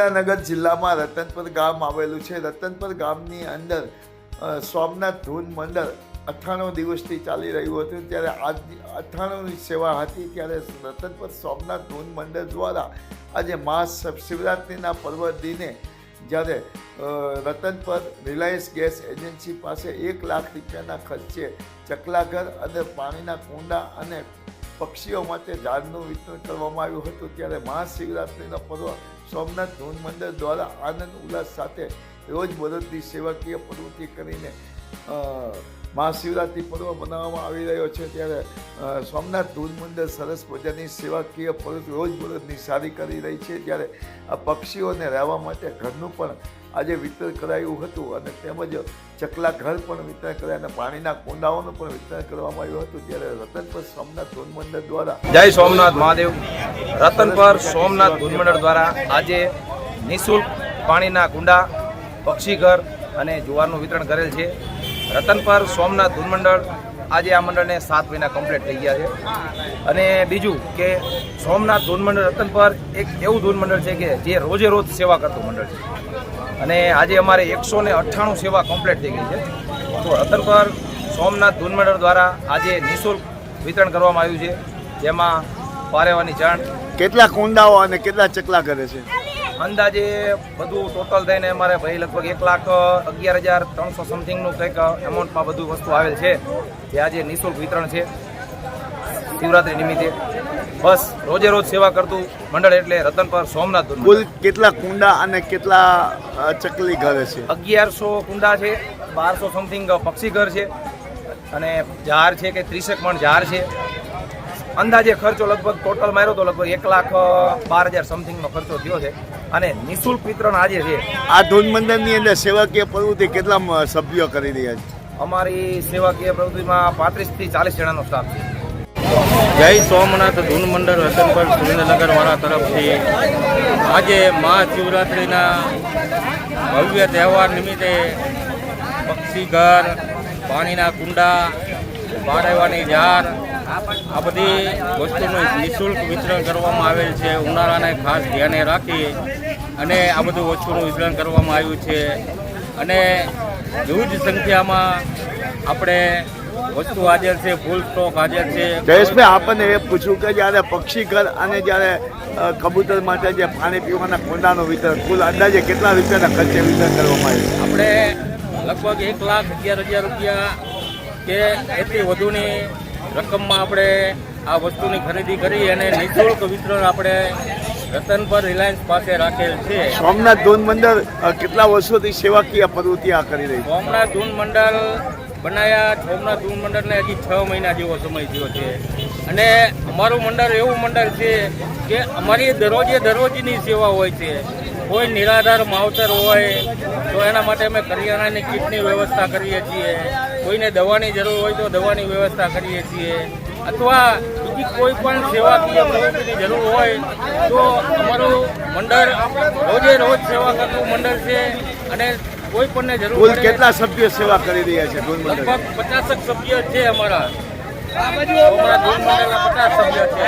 સુરેન્દ્રનગર જિલ્લામાં રતનપર ગામ આવેલું છે। રતનપર ગામની અંદર સોમનાથ ધૂન મંડળ 98 દિવસથી ચાલી રહ્યું હતું। ત્યારે આજ 98ની સેવા હતી। ત્યારે રતનપર સોમનાથ ધૂન મંડળ દ્વારા આજે મહાશિવરાત્રિના પર્વ દિને જ્યારે રતનપર રિલાયન્સ ગેસ એજન્સી પાસે 1 લાખ રૂપિયાના ખર્ચે ચકલાઘર અને પાણીના કુંડા અને પક્ષીઓ માટે ઝાડનું વિતરણ કરવામાં આવ્યું હતું। ત્યારે મહાશિવરાત્રિનો પર્વ સોમનાથ ધૂન મંડળ દ્વારા આનંદ ઉલ્લાસ સાથે રોજબરોજની સેવાકીય પ્રવૃત્તિ કરીને મહાશિવરાત્રિ પર્વ બનાવવામાં આવી રહ્યો છે। ત્યારે સોમનાથ ધૂન મંડળ સરસ મજાની સેવાકીય પ્રવૃત્તિ રોજબરોજની સારી કરી રહી છે। જ્યારે આ પક્ષીઓને રહેવા માટે ઘરનું પણ આજે વિતરણ કરાયું હતું અને તેમજ ચકલા ઘર પણ વિતરણ કર્યા અને પાણીના કુંડાઓનું પણ વિતરણ કરવામાં આવ્યું હતું। ત્યારે રતનપર સોમનાથ ધૂન મંડળ દ્વારા જય સોમનાથ મહાદેવ રતનપર સોમનાથ ધૂન મંડળ દ્વારા આજે નિઃશુલ્ક પાણીના કુંડા, પક્ષી ઘર અને જુવારનું વિતરણ કરેલ છે। રતનપર સોમનાથ ધૂન મંડળ આજે આ મંડળને 7 મહિના કમ્પ્લીટ થઈ ગયા છે। અને બીજું કે સોમનાથ ધૂન મંડળ રતનપર એક એવું ધૂન મંડળ છે કે જે રોજે રોજ સેવા કરતું મંડળ છે અને આજે અમારે 198 સેવા કમ્પ્લીટ થઈ ગઈ છે। તો રતનપર સોમનાથ ધૂન મંડળ દ્વારા આજે નિઃશુલ્ક વિતરણ કરવામાં આવ્યું છે, જેમાં પારેવાની ચણ, કેટલા કુંડાઓ અને કેટલા ચકલા ઘરે છે? અંદાજે બધું ટોટલ થઈને અમારે ભાઈ લગભગ 1,11,300 સમથિંગનું કંઈક એમાઉન્ટમાં બધું વસ્તુ આવેલ છે, જે આજે નિઃશુલ્ક વિતરણ છે શિવરાત્રિ નિમિત્તે। બસ રોજે રોજ સેવા કરતું મંડળ એટલે રતનપર સોમનાથ ધૂન કુલ કેટલા કુંડા અને કેટલા ચકલી ઘરે છે? 1100 કુંડા છે, 1200 સમથિંગ પક્ષી ઘર છે અને ઝાર છે કે 30 મણ ઝાર છે। અંદાજે ખર્ચો લગભગ ટોટલ માર્યો તો લગભગ 1,12,000 સમથિંગનો ખર્ચો થયો છે અને નિઃશુલ્ક વિતરણ આજે છે। આ ધૂન મંડળની અંદર સેવાકીય પ્રવૃત્તિ કેટલા સભ્યો કરી રહ્યા છે? અમારી સેવાકીય પ્રવૃત્તિમાં 35 થી 40 જણાનો સ્ટાફ છે। જય સોમનાથ ધૂન મંડળ રતનપર સુરેન્દ્રનગર વાળા તરફથી આજે મહાશિવરાત્રિના ભવ્ય તહેવાર નિમિત્તે પક્ષી ઘર, પાણીના કુંડા, પાડવાની ઝાર આ બધી વસ્તુનું નિઃશુલ્ક વિતરણ કરવામાં આવેલ છે। ઉનાળાને ખાસ ધ્યાને રાખી અને આ બધું વસ્તુનું વિતરણ કરવામાં આવ્યું છે અને huge સંખ્યામાં આપણે વસ્તુ હાજર છે, ફૂલ સ્ટોક હાજર છે। જયેશભાઈ, આપણને એ પૂછ્યું કે જ્યારે પક્ષી ઘર અને જ્યારે કબૂતર માટે જે પાણી પીવાના કુંડાનું વિતરણ કુલ અંદાજે કેટલા રૂપિયાના ખર્ચે વિતરણ કરવામાં આવ્યું? આપણે લગભગ 1,11,000 રૂપિયા કે એથી વધુની રકમમાં આપણે આ વસ્તુની ખરીદી કરી અને નિઃશુલ્ક વિતરણ આપણે રતનપર રિલાયન્સ પાસે રાખેલ છે। સોમનાથ ધૂન મંડળ કેટલા વર્ષોથી સેવાકીય પ્રવૃત્તિ આ કરી રહી છે? સોમનાથ ધૂન મંડળ બનાવ્યા સોમનાથ ધૂન મંડળને હજી 6 મહિના જેવો સમય થયો છે અને અમારું મંડળ એવું મંડળ છે કે અમારી દરરોજની સેવા હોય છે। કોઈ નિરાધાર માવતર હોય તો એના માટે અમે કરિયાણાની કીટની વ્યવસ્થા કરીએ છીએ, કોઈને દવાની જરૂર હોય તો દવાની વ્યવસ્થા કરીએ છીએ, અથવા બીજી કોઈ પણ સેવાકીય પ્રવૃત્તિની જરૂર હોય તો અમારું મંડળ રોજે રોજ સેવા કરતું મંડળ છે અને કોઈ પણને જરૂર કુલ કેટલા સભ્યો સેવા કરી રહ્યા છે ધૂન મંડળ? લગભગ 50 સભ્યો છે અમારા ધૂન મંડળના 50 સભ્યો છે।